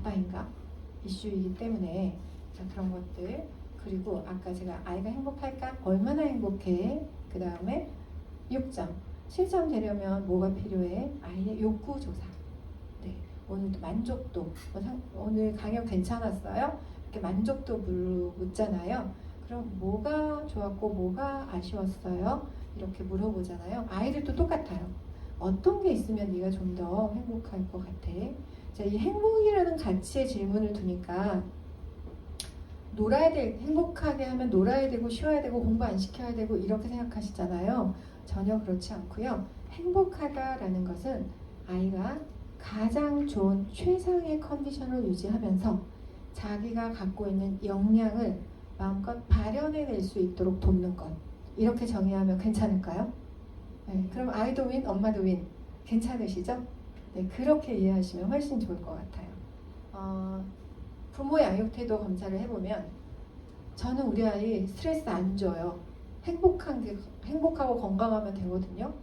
아빠인가 이슈이기 때문에 자, 그런 것들 그리고 아까 제가 아이가 행복할까? 얼마나 행복해? 그 다음에 6점 실천되려면 뭐가 필요해? 아이의 욕구 조사. 네, 오늘도 만족도 오늘 강연 괜찮았어요? 이렇게 만족도 묻잖아요. 그럼 뭐가 좋았고 뭐가 아쉬웠어요? 이렇게 물어보잖아요. 아이들도 똑같아요. 어떤 게 있으면 네가 좀 더 행복할 것 같아? 자, 이 행복이라는 가치의 질문을 두니까 행복하게 하면 놀아야 되고 쉬어야 되고 공부 안 시켜야 되고 이렇게 생각하시잖아요. 전혀 그렇지 않고요. 행복하다라는 것은 아이가 가장 좋은 최상의 컨디션을 유지하면서 자기가 갖고 있는 역량을 마음껏 발현해낼 수 있도록 돕는 것. 이렇게 정의하면 괜찮을까요? 네, 그럼 아이도 윈, 엄마도 윈. 괜찮으시죠? 네, 그렇게 이해하시면 훨씬 좋을 것 같아요. 부모 양육 태도 검사를 해보면 저는 우리 아이 스트레스 안 줘요. 행복하고 건강하면 되거든요.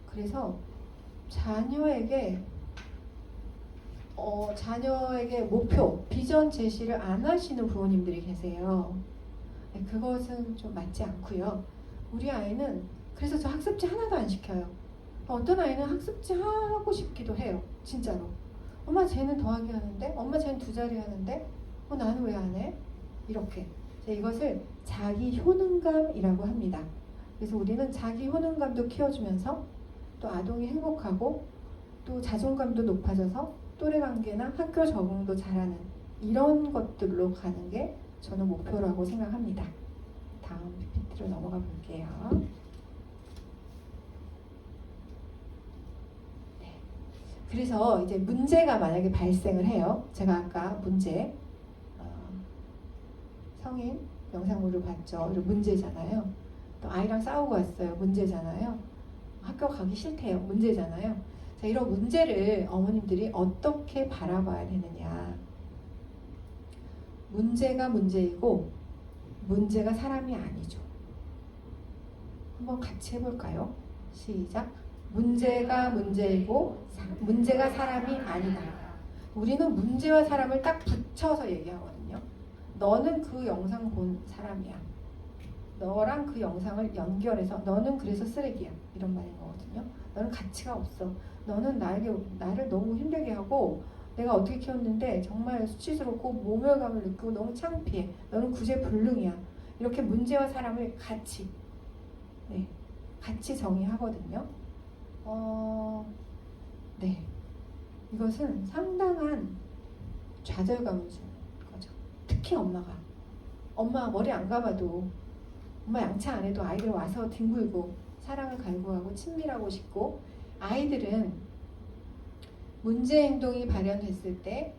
그래서 자녀에게 목표, 비전 제시를 안 하시는 부모님들이 계세요. 네, 그것은 좀 맞지 않고요. 우리 아이는 그래서 저 학습지 하나도 안 시켜요. 어떤 아이는 학습지 하고 싶기도 해요. 진짜로. 엄마 쟤는 더하기 하는데? 엄마 쟤는 두 자리 하는데? 나는 왜 안 해? 이렇게. 이것을 자기 효능감이라고 합니다. 그래서 우리는 자기 효능감도 키워주면서 또 아동이 행복하고 또 자존감도 높아져서 또래 관계나 학교 적응도 잘하는 이런 것들로 가는 게 저는 목표라고 생각합니다. 다음 PPT로 넘어가 볼게요. 네. 그래서 이제 문제가 만약에 발생을 해요. 제가 아까 문제 성인 영상물을 봤죠. 이런 문제잖아요. 또 아이랑 싸우고 왔어요. 문제잖아요. 학교 가기 싫대요. 문제잖아요. 자, 이런 문제를 어머님들이 어떻게 바라봐야 되느냐. 문제가 문제이고 문제가 사람이 아니죠. 한번 같이 해볼까요? 시작. 문제가 문제이고 문제가 사람이 아니다. 우리는 문제와 사람을 딱 붙여서 얘기하거든요. 너는 그 영상 본 사람이야. 너랑 그 영상을 연결해서 너는 그래서 쓰레기야. 이런 말인 거거든요. 너는 가치가 없어. 너는 나를 너무 힘들게 하고 내가 어떻게 키웠는데 정말 수치스럽고 모멸감을 느끼고 너무 창피해. 너는 구제불능이야. 이렇게 문제와 사람을 같이 정의하거든요. 네. 이것은 상당한 좌절감을 주는 거죠. 특히 엄마 머리 안 감아도 엄마 양치 안 해도 아이들 와서 뒹굴고 사랑을 갈구하고 친밀하고 싶고 아이들은 문제 행동이 발현됐을 때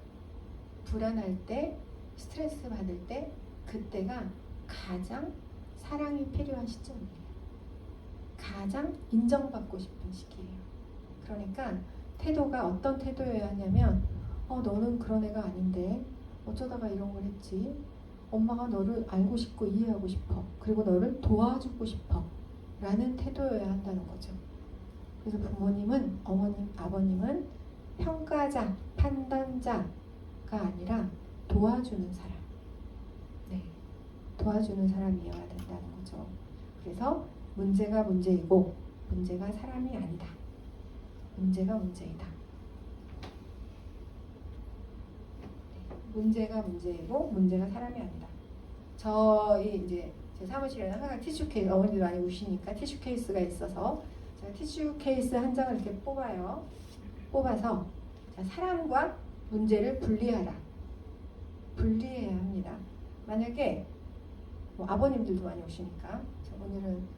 불안할 때 스트레스 받을 때 그때가 가장 사랑이 필요한 시점이에요. 가장 인정받고 싶은 시기예요. 그러니까 태도가 어떤 태도여야 하냐면 너는 그런 애가 아닌데 어쩌다가 이런 걸 했지. 엄마가 너를 알고 싶고 이해하고 싶어. 그리고 너를 도와주고 싶어. 라는 태도여야 한다는 거죠. 그래서 부모님은, 어머님, 아버님은 평가자, 판단자가 아니라 도와주는 사람. 네, 도와주는 사람이어야 된다는 거죠. 그래서 문제가 문제이고 문제가 사람이 아니다. 문제가 문제이다. 문제가 문제이고 문제가 사람이 아니다. 저희 이제 제 사무실에는 항상 티슈 케이스, 어머니들 많이 우시니까 티슈 케이스가 있어서 제가 티슈 케이스 한 장을 이렇게 뽑아요. 뽑아서 자, 사람과 문제를 분리하라. 분리해야 합니다. 만약에 뭐 아버님들도 많이 오시니까 오늘은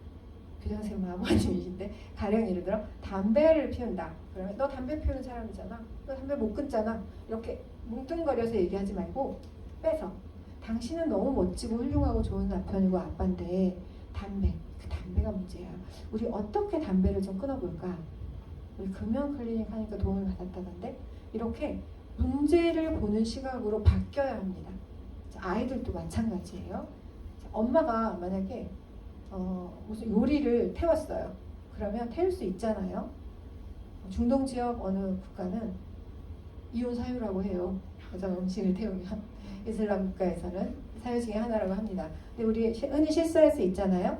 교장선생님 아버님이신데 가령 예를 들어 담배를 피운다. 그러면 너 담배 피우는 사람이잖아. 너 담배 못 끊잖아. 이렇게 뭉뚱거려서 얘기하지 말고 빼서 당신은 너무 멋지고 훌륭하고 좋은 남편이고 아빠인데 그 담배가 문제야. 우리 어떻게 담배를 좀 끊어볼까? 우리 금연 클리닉 하니까 도움을 받았다던데 이렇게 문제를 보는 시각으로 바뀌어야 합니다. 아이들도 마찬가지예요. 엄마가 만약에 무슨 요리를 태웠어요. 그러면 태울 수 있잖아요. 중동 지역 어느 국가는 이혼 사유라고 해요. 여자가 음식을 태우면 이슬람 국가에서는 사유 중에 하나라고 합니다. 근데 우리 흔히 실수할 수 있잖아요.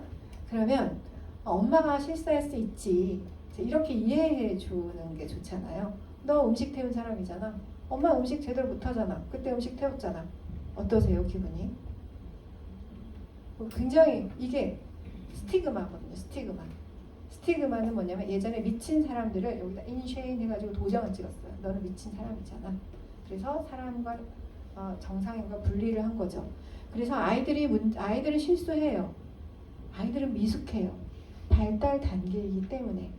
그러면 엄마가 실수할 수 있지. 이렇게 이해해 주는 게 좋잖아요. 너 음식 태운 사람이잖아. 엄마 음식 제대로 못하잖아. 그때 음식 태웠잖아. 어떠세요, 기분이? 굉장히 이게 스티그마거든요. 스티그마는 뭐냐면 예전에 미친 사람들을 여기다 인쉐인 해가지고 도장을 찍었어요. 너는 미친 사람이잖아. 그래서 사람과 정상인과 분리를 한 거죠. 그래서 아이들은 실수해요. 아이들은 미숙해요. 발달 단계이기 때문에.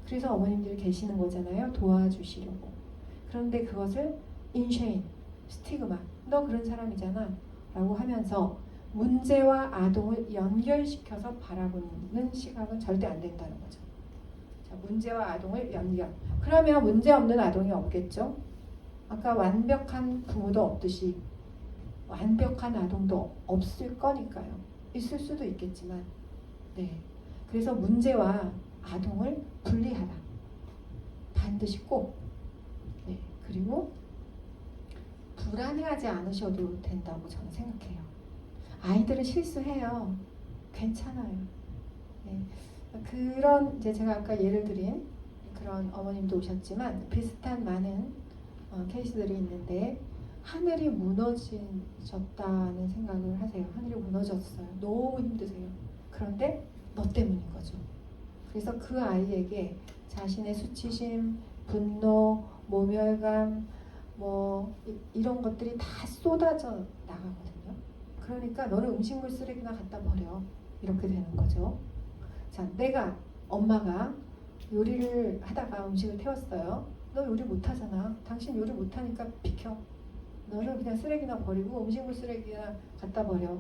그래서 어머님들이 계시는 거잖아요. 도와주시려고. 그런데 그것을 인쉐인, 스티그마, 너 그런 사람이잖아 라고 하면서 문제와 아동을 연결시켜서 바라보는 시각은 절대 안 된다는 거죠. 자, 문제와 아동을 연결. 그러면 문제 없는 아동이 없겠죠. 아까 완벽한 부모도 없듯이 완벽한 아동도 없을 거니까요. 있을 수도 있겠지만, 네. 그래서 문제와 아동을 분리하라. 반드시 꼭. 네. 그리고 불안해하지 않으셔도 된다고 저는 생각해요. 아이들은 실수해요. 괜찮아요. 네. 그런 이제 제가 아까 예를 드린 그런 어머님도 오셨지만 비슷한 많은 케이스들이 있는데 하늘이 무너졌다는 생각을 하세요. 하늘이 무너졌어요. 너무 힘드세요. 그런데 너 때문인 거죠. 그래서 그 아이에게 자신의 수치심, 분노, 모멸감, 이런 것들이 다 쏟아져 나가거든요. 그러니까 너는 음식물 쓰레기나 갖다 버려. 이렇게 되는 거죠. 자, 엄마가 요리를 하다가 음식을 태웠어요. 너 요리 못하잖아. 당신 요리 못하니까 비켜. 너는 그냥 쓰레기나 버리고 음식물 쓰레기나 갖다 버려.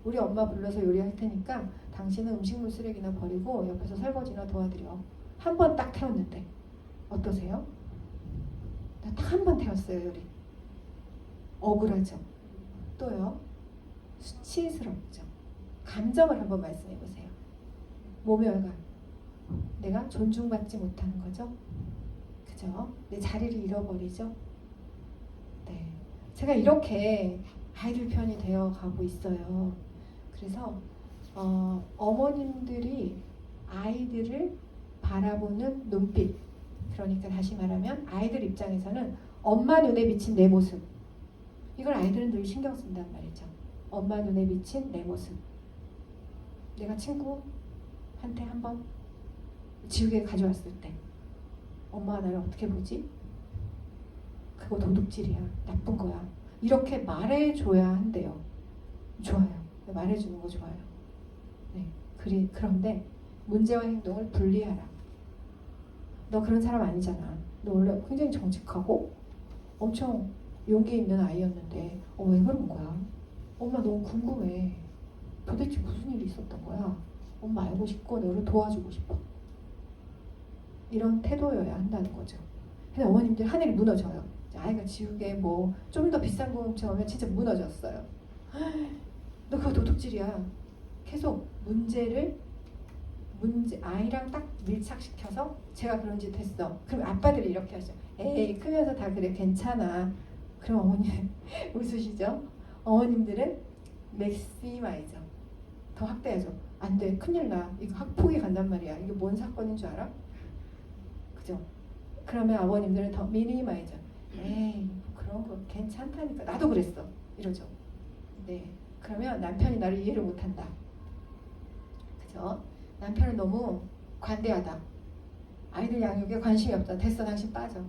우리 엄마 불러서 요리할 테니까 당신은 음식물 쓰레기나 버리고 옆에서 설거지나 도와드려. 한 번 딱 태웠는데 어떠세요? 나 딱 한 번 태웠어요, 요리. 억울하죠? 또요? 수치스럽죠? 감정을 한번 말씀해 보세요. 모멸감. 내가 존중받지 못하는 거죠? 그죠? 내 자리를 잃어버리죠? 네. 제가 이렇게 아이들 편이 되어 가고 있어요. 그래서 어머님들이 아이들을 바라보는 눈빛, 그러니까 다시 말하면 아이들 입장에서는 엄마 눈에 비친 내 모습, 이걸 아이들은 늘 신경 쓴단 말이죠. 엄마 눈에 비친 내 모습. 내가 친구한테 한번 지우개 가져왔을 때 엄마가 나를 어떻게 보지? 그거 도둑질이야. 나쁜 거야. 이렇게 말해줘야 한대요. 좋아요. 말해주는 거 좋아요. 네. 그런데 문제와 행동을 분리하라. 너 그런 사람 아니잖아. 너 원래 굉장히 정직하고 엄청 용기 있는 아이였는데 왜 그런 거야? 엄마 너무 궁금해. 도대체 무슨 일이 있었던 거야? 엄마 알고 싶고 너를 도와주고 싶어. 이런 태도여야 한다는 거죠. 그래서 어머님들 하늘이 무너져요. 아이가 지우개 좀 더 비싼 거 훔쳐오면 진짜 무너졌어요. 너 그거 도둑질이야. 계속 아이랑 딱 밀착시켜서 제가 그런 짓 했어. 그럼 아빠들이 이렇게 하죠. 에이, 크면서 다 그래, 괜찮아. 그럼 어머님 웃으시죠? 어머님들은 맥시마이죠. 더 확대하죠. 안 돼, 큰일 나. 이거 학폭이 간단 말이야. 이게 뭔 사건인 줄 알아? 그죠? 그러면 아버님들은 더 미니마이죠. 에이, 그런 거 괜찮다니까. 나도 그랬어. 이러죠. 네. 그러면 남편이 나를 이해를 못한다. 그죠? 남편은 너무 관대하다. 아이들 양육에 관심이 없다. 됐어, 당신 빠져.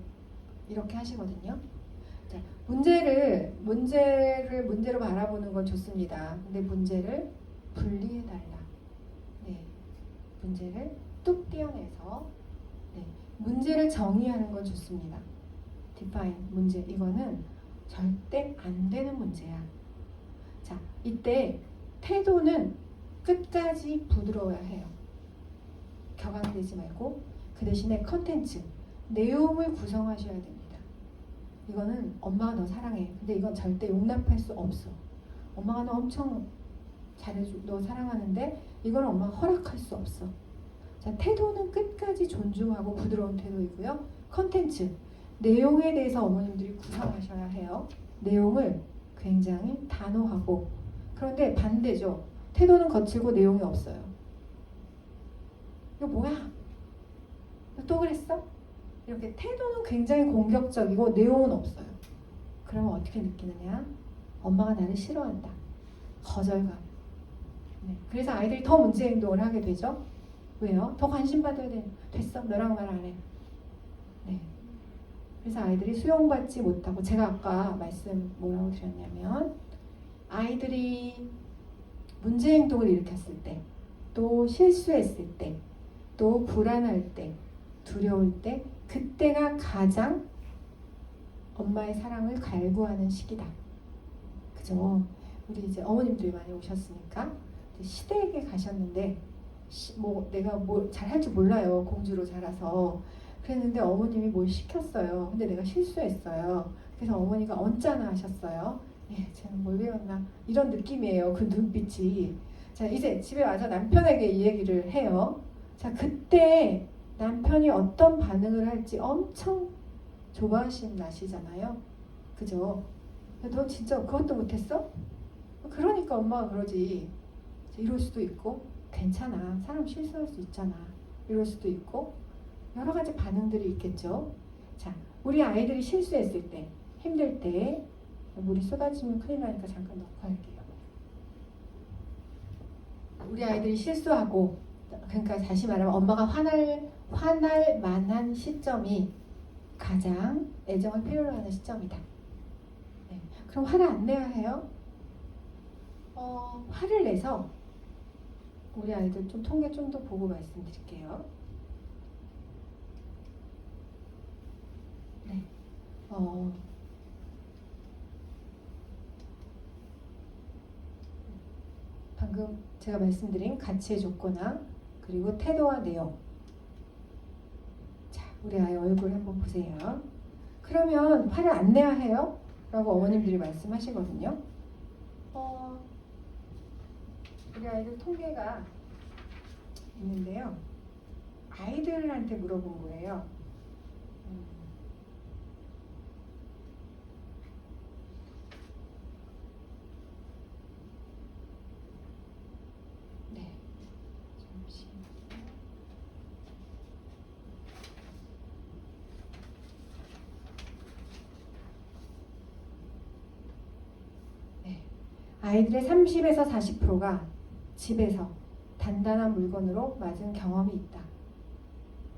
이렇게 하시거든요. 자, 문제로 바라보는 건 좋습니다. 근데 문제를 분리해달라. 네. 문제를 뚝 떼어내서 문제를 정의하는 건 좋습니다. define, 문제. 이거는 절대 안 되는 문제야. 자, 이때 태도는 끝까지 부드러워야 해요. 격앙되지 말고 그 대신에 컨텐츠, 내용을 구성하셔야 됩니다. 이거는 엄마가 너 사랑해. 근데 이건 절대 용납할 수 없어. 엄마가 너 엄청 잘해줘. 너 사랑하는데 이건 엄마가 허락할 수 없어. 자, 태도는 끝까지 존중하고 부드러운 태도이고요. 컨텐츠, 내용에 대해서 어머님들이 구성하셔야 해요. 내용을 굉장히 단호하고, 그런데 반대죠. 태도는 거칠고 내용이 없어요. 이거 뭐야? 너 또 그랬어? 이렇게 태도는 굉장히 공격적이고 내용은 없어요. 그러면 어떻게 느끼느냐? 엄마가 나를 싫어한다. 거절감. 네. 그래서 아이들이 더 문제 행동을 하게 되죠. 왜요? 더 관심 받아야 돼. 됐어. 너랑 말 안 해. 네. 그래서 아이들이 수용받지 못하고, 제가 아까 말씀 뭐라고 드렸냐면, 아이들이 문제 행동을 일으켰을 때, 또 실수했을 때, 또 불안할 때, 두려울 때, 그때가 가장 엄마의 사랑을 갈구하는 시기다. 그죠? 우리 이제 어머님들이 많이 오셨으니까 시댁에 가셨는데, 뭐 내가 뭘 잘할 줄 몰라요. 공주로 자라서. 그랬는데 어머님이 뭘 시켰어요. 근데 내가 실수했어요. 그래서 어머니가 언짢아 하셨어요. 예, 쟤는 뭘 배웠나? 이런 느낌이에요. 그 눈빛이. 자, 이제 집에 와서 남편에게 이 얘기를 해요. 자, 그때 남편이 어떤 반응을 할지 엄청 조바심 나시잖아요. 그죠? 너 진짜 그것도 못했어? 그러니까 엄마가 그러지. 이럴 수도 있고, 괜찮아. 사람 실수할 수 있잖아. 이럴 수도 있고, 여러 가지 반응들이 있겠죠. 자, 우리 아이들이 실수했을 때, 힘들 때, 물이 쏟아지면 큰일 나니까 잠깐 넣고 할게요. 우리 아이들이 실수하고, 그러니까 다시 말하면 엄마가 화날 만한 시점이 가장 애정을 필요로 하는 시점이다. 네. 그럼 화를 안 내야 해요? 화를 내서 우리 아이들 좀 통계 좀 더 보고 말씀드릴게요. 네. 방금 제가 말씀드린 가치의 조건화, 그리고 태도와 내용. 자, 우리 아이 얼굴 한번 보세요. 그러면 화를 안 내야 해요? 라고 어머님들이 말씀하시거든요. 우리 아이들 통계가 있는데요. 아이들한테 물어본 거예요. 네. 잠시만요. 네. 아이들의 30에서 40%가 집에서 단단한 물건으로 맞은 경험이 있다.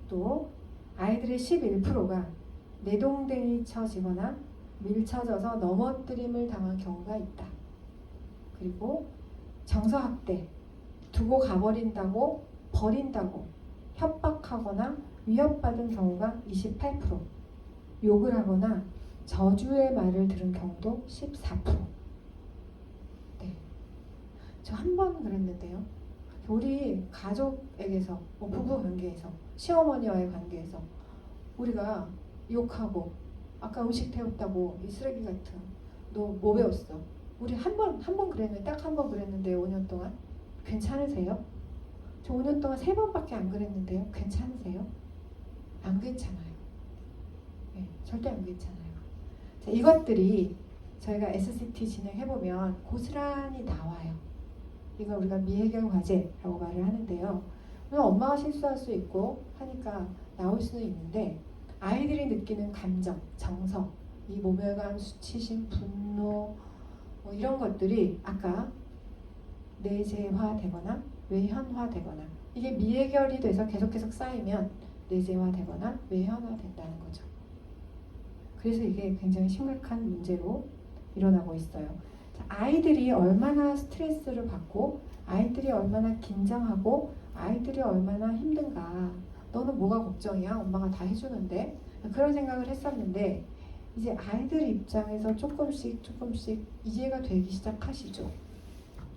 또 아이들의 11%가 내동댕이 쳐지거나 밀쳐져서 넘어뜨림을 당한 경우가 있다. 그리고 정서학대, 두고 가버린다고 버린다고 협박하거나 위협받은 경우가 28%, 욕을 하거나 저주의 말을 들은 경우도 14%. 네. 저 한 번 그랬는데요. 우리 가족에게서, 부부 관계에서, 시어머니와의 관계에서 우리가 욕하고, 아까 음식 태웠다고 이 쓰레기 같은, 너 뭐 배웠어? 우리 한 번 그랬는데, 딱 한 번 그랬는데요. 5년 동안. 괜찮으세요? 저 5년 동안 3번밖에 안 그랬는데요. 괜찮으세요? 안 괜찮아요. 네, 절대 안 괜찮아요. 자, 이것들이 저희가 SCT 진행해보면 고스란히 나와요. 이걸 우리가 미해결 과제라고 말을 하는데요. 물론 엄마가 실수할 수 있고 하니까 나올 수는 있는데, 아이들이 느끼는 감정, 정서, 이 모멸감, 수치심, 분노, 뭐 이런 것들이 아까 내재화되거나 외현화되거나, 이게 미해결이 돼서 계속 쌓이면 내재화되거나 외현화된다는 거죠. 그래서 이게 굉장히 심각한 문제로 일어나고 있어요. 아이들이 얼마나 스트레스를 받고, 아이들이 얼마나 긴장하고, 아이들이 얼마나 힘든가. 너는 뭐가 걱정이야? 엄마가 다 해주는데. 그런 생각을 했었는데, 이제 아이들 입장에서 조금씩 이해가 되기 시작하시죠.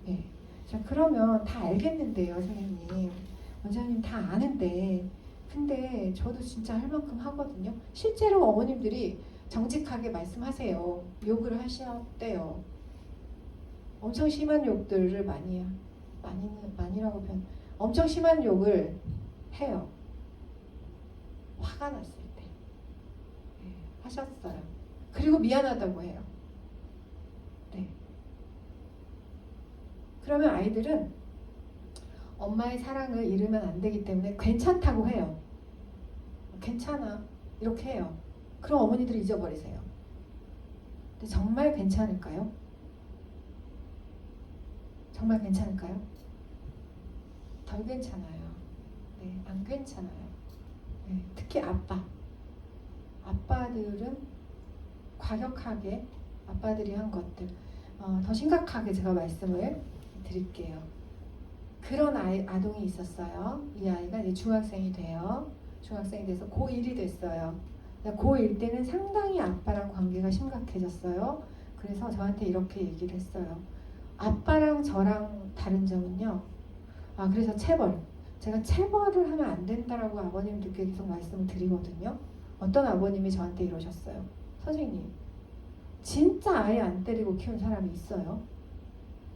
네. 자, 그러면 다 알겠는데요, 선생님. 원장님 다 아는데, 근데 저도 진짜 할 만큼 하거든요. 실제로 어머님들이 정직하게 말씀하세요. 욕을 하셨대요. 엄청 심한 욕들을 많이라고 엄청 심한 욕을 해요. 화가 났을 때. 네, 하셨어요. 그리고 미안하다고 해요. 그러면 아이들은 엄마의 사랑을 잃으면 안 되기 때문에 괜찮다고 해요. 괜찮아. 이렇게 해요. 그럼 어머니들이 잊어버리세요. 근데 정말 괜찮을까요? 정말 괜찮을까요? 덜 괜찮아요. 네, 안 괜찮아요. 네, 특히 아빠들은 과격하게 아빠들이 한 것들 더 심각하게 제가 말씀을 드릴게요. 그런 아동이 있었어요. 이 아이가 이제 중학생이 돼요. 중학생이 돼서 고1이 됐어요. 고1 때는 상당히 아빠랑 관계가 심각해졌어요. 그래서 저한테 이렇게 얘기를 했어요. 아빠랑 저랑 다른 점은요. 그래서 제가 체벌을 하면 안 된다라고 아버님들께 계속 말씀을 드리거든요. 어떤 아버님이 저한테 이러셨어요. 선생님, 진짜 아예 안 때리고 키운 사람이 있어요?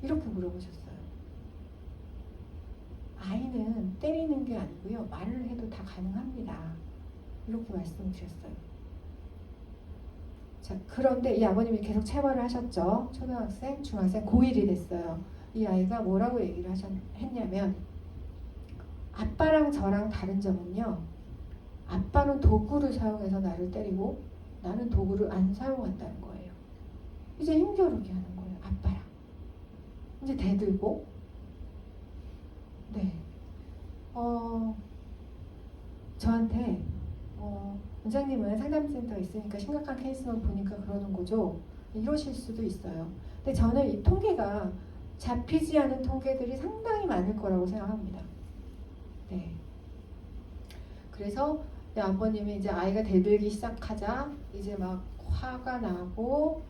이렇게 물어보셨어요. 아이는 때리는 게 아니고요. 말을 해도 다 가능합니다. 이렇게 말씀을 드렸어요. 자, 그런데 이 아버님이 계속 체벌을 하셨죠. 초등학생, 중학생, 고1이 됐어요. 이 아이가 뭐라고 얘기를 했냐면 아빠랑 저랑 다른 점은요. 아빠는 도구를 사용해서 나를 때리고 나는 도구를 안 사용한다는 거예요. 이제 힘겨루게 하는 거예요. 아빠랑. 이제 대들고 네. 저한테 원장님은 상담센터 있으니까 심각한 케이스만 보니까 그러는 거죠. 이러실 수도 있어요. 근데 저는 이 통계가 잡히지 않은 통계들이 상당히 많을 거라고 생각합니다. 네. 그래서 아버님이 이제 아이가 대들기 시작하자 이제 막 화가 나고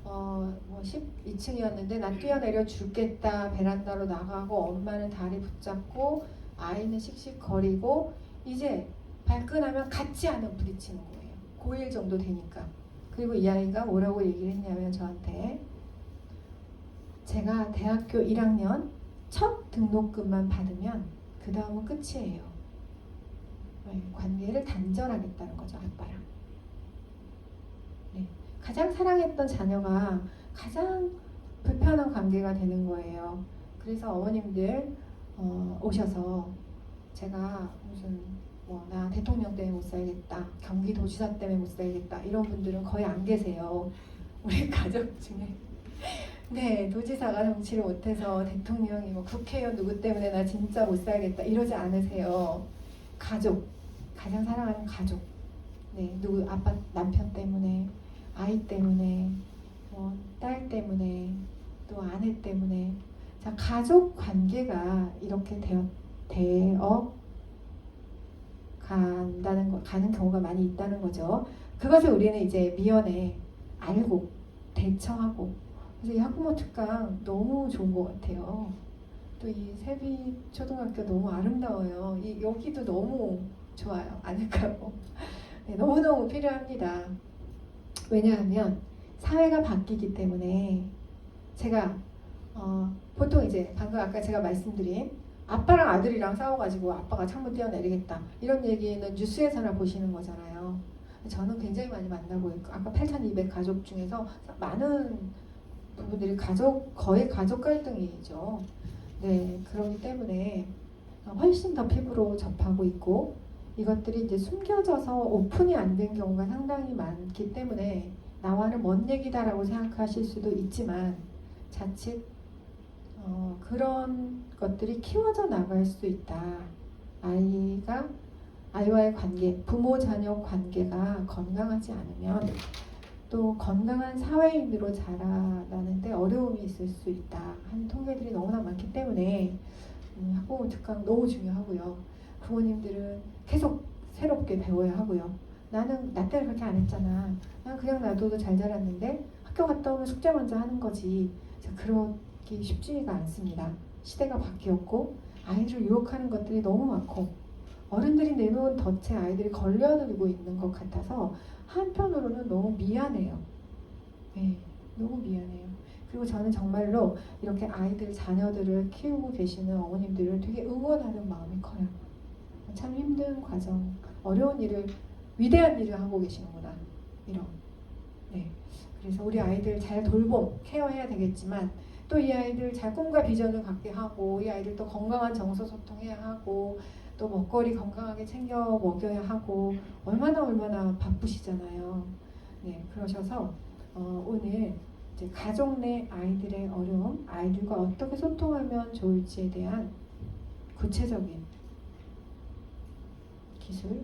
뭐 12층이었는데 나 뛰어내려 죽겠다 베란다로 나가고 엄마는 다리 붙잡고 아이는 씩씩거리고 이제 발끈하면 같지 않아 부딪히는 거예요. 고1 정도 되니까. 그리고 이 아이가 뭐라고 얘기를 했냐면 저한테 제가 대학교 1학년 첫 등록금만 받으면 그 다음은 끝이에요. 관계를 단절하겠다는 거죠. 아빠랑. 네. 가장 사랑했던 자녀가 가장 불편한 관계가 되는 거예요. 그래서 어머님들 오셔서 제가 무슨 나 대통령 때문에 못 살겠다, 경기도지사 때문에 못 살겠다 이런 분들은 거의 안 계세요. 우리 가족 중에. 네, 도지사가 정치를 못해서 대통령이 뭐 국회의원 누구 때문에 나 진짜 못 살겠다 이러지 않으세요. 가족, 가장 사랑하는 가족. 네, 누구 아빠 남편 때문에, 아이 때문에, 딸 때문에, 또 아내 때문에. 자, 가족 관계가 이렇게 가는 경우가 많이 있다는 거죠. 그것을 우리는 이제 미연에 알고 대처하고. 그래서 이 학부모 특강 너무 좋은 것 같아요. 또 이 세비 초등학교 너무 아름다워요. 여기도 너무 좋아요. 아늑하고. 네, 너무너무 필요합니다. 왜냐하면 사회가 바뀌기 때문에 제가 보통 이제 방금 아까 제가 말씀드린 아빠랑 아들이랑 싸워가지고 아빠가 창문 뛰어내리겠다 이런 얘기는 뉴스에서나 보시는 거잖아요. 저는 굉장히 많이 만나고 있고 아까 8,200 가족 중에서 많은 부분들이 거의 가족 갈등이죠. 네, 그렇기 때문에 훨씬 더 피부로 접하고 있고 이것들이 이제 숨겨져서 오픈이 안 된 경우가 상당히 많기 때문에 나와는 먼 얘기다라고 생각하실 수도 있지만 자칫 그런 것들이 키워져 나갈 수 있다. 아이와의 관계, 부모 자녀 관계가 건강하지 않으면 또 건강한 사회인으로 자라나는데 어려움이 있을 수 있다 하는 통계들이 너무나 많기 때문에 학부모 특강 너무 중요하고요. 부모님들은 계속 새롭게 배워야 하고요. 나는 나 때는 그렇게 안 했잖아. 난 그냥 놔둬도 잘 자랐는데 학교 갔다 오면 숙제 먼저 하는 거지. 그러기 쉽지가 않습니다. 시대가 바뀌었고 아이들을 유혹하는 것들이 너무 많고 어른들이 내놓은 덫에 아이들이 걸려들고 있는 것 같아서 한편으로는 너무 미안해요. 네, 너무 미안해요. 그리고 저는 정말로 이렇게 자녀들을 키우고 계시는 어머님들을 되게 응원하는 마음이 커요. 참 힘든 과정, 어려운 일을, 위대한 일을 하고 계시는구나. 이런. 네. 그래서 우리 아이들 잘 돌봄, 케어해야 되겠지만 또 이 아이들 잘 꿈과 비전을 갖게 하고 이 아이들 또 건강한 정서 소통해야 하고 또 먹거리 건강하게 챙겨 먹여야 하고 얼마나 바쁘시잖아요. 네, 그러셔서 오늘 이제 가족 내 아이들의 어려움, 아이들과 어떻게 소통하면 좋을지에 대한 구체적인 기술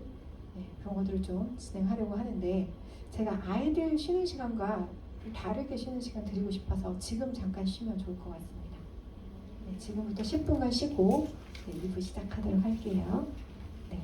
그런 것들을 좀 진행하려고 하는데 제가 아이들 쉬는 시간과 다르게 쉬는 시간 드리고 싶어서 지금 잠깐 쉬면 좋을 것 같습니다. 네, 지금부터 10분간 쉬고 2부 시작하도록 할게요. 네.